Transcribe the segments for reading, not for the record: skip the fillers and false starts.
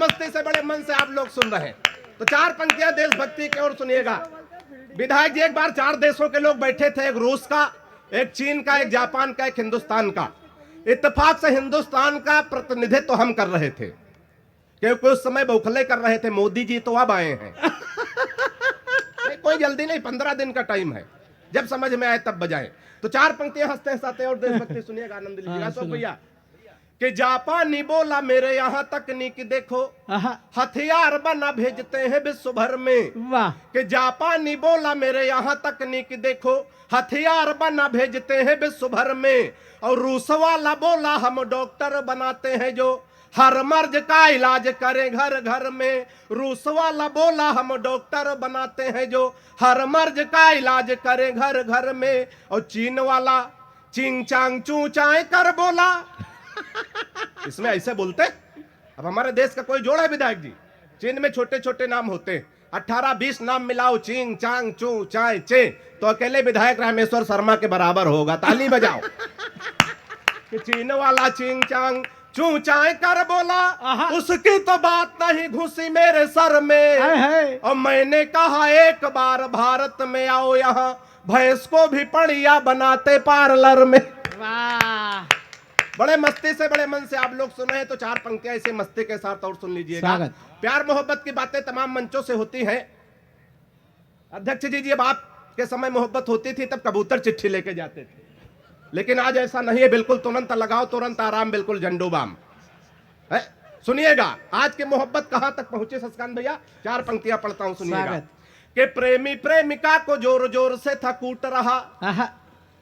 मस्ती से बड़े मन से आप लोग सुन रहे हैं। तो चार पंक्तियां देशभक्ति की ओर सुनिएगा। विधायक जी, एक बार 4 देशों के लोग बैठे थे, एक रूस का, एक चीन का, एक जापान का, एक हिंदुस्तान का। इत्तेफाक से हिंदुस्तान का प्रतिनिधित्व हम कर रहे थे, क्योंकि उस समय बौखले कर रहे थे, मोदी जी तो अब आए हैं। कोई जल्दी नहीं, 15 दिन का टाइम है, जब समझ में आए तब बजाएं। तो 4 पंक्तियां हंसते हंसाते और देशभक्ति सुनिएगा, आनंद लीजिएगा। अशोक भैया कि जापानी बोला मेरे यहाँ तकनीक देखो, हथियार बना भेजते हैं विश्व भर में। वाह। कि जापानी बोला मेरे यहाँ तकनीक देखो, हथियार बना भेजते हैं विश्व भर में। और रूस वाला बोला हम डॉक्टर बनाते हैं जो हर मर्ज का इलाज करें घर घर में। रूस वाला बोला हम डॉक्टर बनाते हैं जो हर मर्ज का इलाज करें घर घर में। और चीन वाला चिंग चांग चू चाय कर बोला। इसमें ऐसे बोलते। अब हमारे देश का कोई जोड़ है विधायक जी? चीन में छोटे छोटे नाम होते हैं, 18-20 नाम मिलाओ, चिंग चांग चू चाय चे, तो अकेले विधायक रामेश्वर शर्मा के बराबर होगा। ताली बजाओ। कि चीन वाला चिंग चांग चू चाय कर बोला, उसकी तो बात नहीं घुसी मेरे सर में। और मैंने कहा एक बार भारत में आओ, यहाँ भैंस को भी पड़िया बनाते पार्लर में। वाह। बड़े मस्ती से बड़े मन से आप लोग सुने हैं। तो 4 पंक्तियां ऐसे मस्ती के साथ और सुन लीजिएगा। प्यार मोहब्बत की बातें तमाम मंचों से होती हैं। अध्यक्ष जी, जब आपके समय मोहब्बत होती थी तब कबूतर चिट्ठी लेके जाते थे, लेकिन आज ऐसा नहीं है। बिल्कुल तुरंत लगाओ, तुरंत आराम, बिल्कुल झंडूबाम है। सुनिएगा आज की मोहब्बत कहां तक पहुंचे सस्कान भैया। 4 पंक्तियां पढ़ता हूं, सुनिएगा। कि प्रेमी प्रेमिका को जोर जोर से था कूट रहा,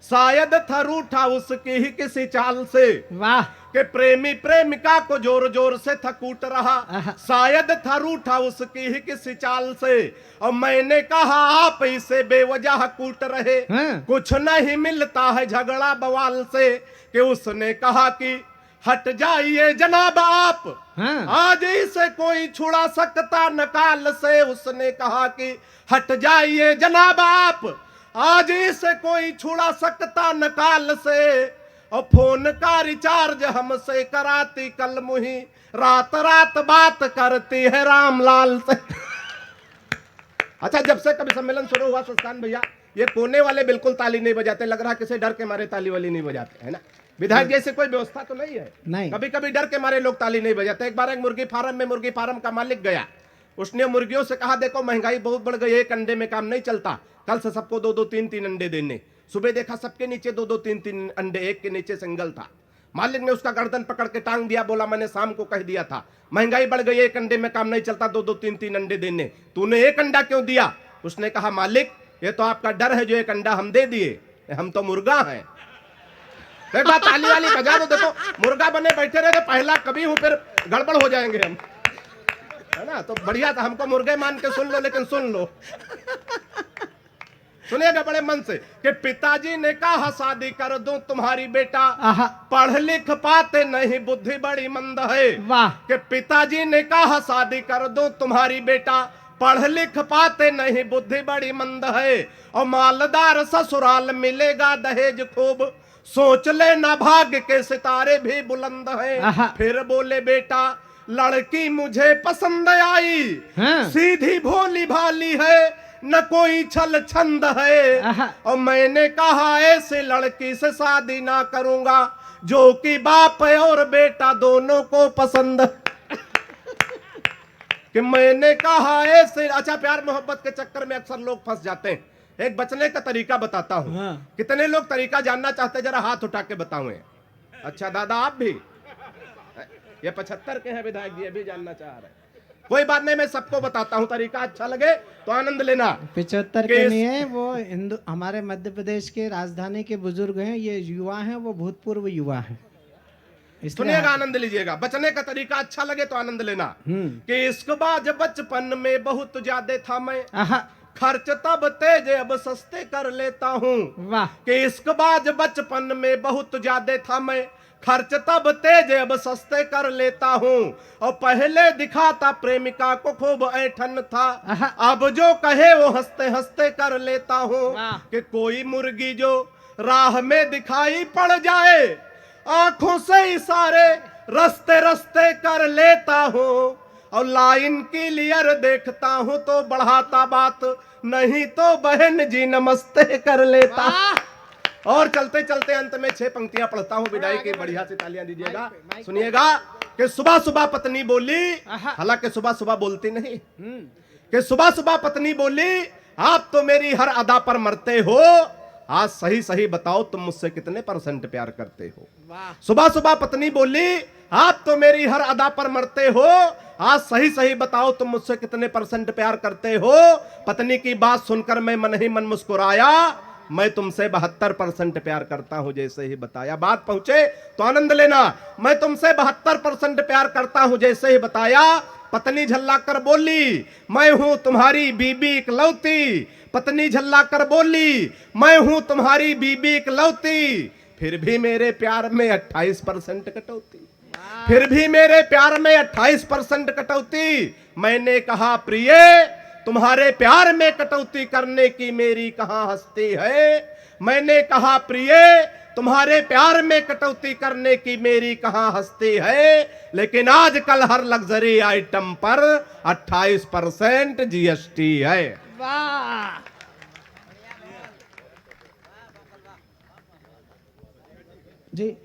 शायद था रूठा उसकी ही किसी चाल से। वाह। कि प्रेमी प्रेमिका को जोर जोर से था कूट रहा, शायद था रूठा उसकी ही किसी चाल से। और मैंने कहा आप इसे बेवजह कूट रहे, कुछ नहीं मिलता है झगड़ा बवाल से। कि उसने कहा कि हट जाइए जनाब आप, आज इसे कोई छुड़ा सकता नकाल से। उसने कहा कि हट जाइए जनाब आप, आज इसे कोई छुड़ा सकता नकाल से। और फोन का रिचार्ज हमसे कराती कल मुही, रात रात बात करती है रामलाल से। अच्छा, जब से कभी सम्मेलन शुरू हुआ सस्कान भैया, ये कोने वाले बिल्कुल ताली नहीं बजाते। लग रहा किसी डर के मारे ताली वाली नहीं बजाते, है ना विधायक जी? ऐसी कोई व्यवस्था तो नहीं है? नहीं। कभी कभी डर के मारे लोग ताली नहीं बजाते। एक बार एक मुर्गी फार्म में मुर्गी फार्म का मालिक गया, उसने मुर्गियों से कहा देखो महंगाई बहुत बढ़ गई, एक अंडे में काम नहीं चलता, कल से सबको 2-2, 3-3 अंडे देने। सुबह देखा सबके नीचे 2-2, 3-3 अंडे, एक के नीचे सिंगल था। मालिक ने उसका गर्दन पकड़ के टांग दिया, बोला मैंने शाम को कह दिया था महंगाई बढ़ गई, एक अंडे में काम नहीं चलता, 2-2, 3-3 अंडे देने, तूने एक अंडा क्यों दिया? उसने कहा मालिक ये तो आपका डर है, जो एक अंडा हम दे दिए, हम तो मुर्गा हैं। एक बात ताली वाली बजा दो। देखो मुर्गा बने बैठे रहे तो पहला कभी हूं, फिर गड़बड़ हो जाएंगे हम, है ना? तो बढ़िया था, हमको मुर्गे मान के सुन लो, लेकिन सुन लो। सुनिएगा बड़े मन से। कि पिताजी ने कहा शादी कर दूं तुम्हारी बेटा, पढ़ लिख पाते नहीं बुद्धि बड़ी मंद है। वाह। कि पिताजी ने कहा शादी कर दूं तुम्हारी बेटा, पढ़ लिख पाते नहीं बुद्धि बड़ी मंद है। और मालदार ससुराल मिलेगा दहेज खूब, सोच लेना भाग्य के सितारे भी बुलंद है। फिर बोले बेटा लड़की मुझे पसंद आई, सीधी भोली भाली है, न कोई छल छंद है। और मैंने कहा ऐसे लड़की से शादी ना करूंगा, जो कि बाप और बेटा दोनों को पसंद। कि मैंने कहा ऐसे। अच्छा, प्यार मोहब्बत के चक्कर में अक्सर लोग फंस जाते हैं। एक बचने का तरीका बताता हूं। कितने लोग तरीका जानना चाहते हैं? जरा हाथ उठा के बताओ। अच्छा दादा, आप भी? ये 75 के हैं विधायक जी, अभी जानना चाह रहे हैं। कोई बात नहीं, मैं सबको बताता हूँ, तरीका अच्छा लगे तो आनंद लेना। 75 के नहीं है, वो हिंदू हमारे मध्य प्रदेश के राजधानी के बुजुर्ग हैं, ये युवा हैं, वो भूतपूर्व युवा हैं। सुनिएगा, आनंद लीजिएगा। बचने का तरीका अच्छा लगे तो आनंद लेना। कि इश्कबाज बचपन में बहुत ज्यादा था मैं, खर्च तब तेज अब सस्ते कर लेता हूँ। वाह। कि इश्कबाज बचपन में बहुत ज्यादा था मैं, खर्च तब तेज अब सस्ते कर लेता हूँ। और पहले दिखाता प्रेमिका को खूब ऐठन था, अब जो कहे वो हंसते हंसते कर लेता हूँ। कि कोई मुर्गी जो राह में दिखाई पड़ जाए, आंखों से इशारे रस्ते रस्ते कर लेता हूँ। और लाइन क्लियर देखता हूं तो बढ़ाता बात, नहीं तो बहन जी नमस्ते कर लेता। और चलते चलते अंत में 6 पंक्तियां पढ़ता हूं, विदाई की बढ़िया से तालियां दीजिएगा। सुनिएगा कि सुबह सुबह पत्नी बोली, हालांकि सुबह सुबह बोलती नहीं, कि सुबह सुबह पत्नी बोली, आप तो मेरी हर अदा पर मरते हो, आज सही सही बताओ तुम मुझसे कितने % प्यार करते हो। सुबह सुबह पत्नी बोली, आप तो मेरी हर अदा पर मरते हो, आज सही सही बताओ तुम मुझसे कितने % प्यार करते हो। पत्नी की बात सुनकर मैं मन ही मन मुस्कुराया, मैं तुमसे 72% प्यार करता हूं जैसे ही बताया। बात पहुंचे तो आनंद लेना। मैं तुमसे 72% प्यार करता हूं जैसे ही बताया। पत्नी झल्ला कर बोली, मैं हूं तुम्हारी बीबी इकलौती। पत्नी झल्ला कर बोली, मैं हूं तुम्हारी बीबी इकलौती, फिर भी मेरे प्यार में 28% कटौती, फिर भी मेरे प्यार में 28% कटौती। मैंने कहा प्रिय, तुम्हारे प्यार में कटौती करने की मेरी कहां हस्ती है। मैंने कहा प्रिय, तुम्हारे प्यार में कटौती करने की मेरी कहां हस्ती है। लेकिन आजकल हर लग्जरी आइटम पर 28% GST है। वाह। जी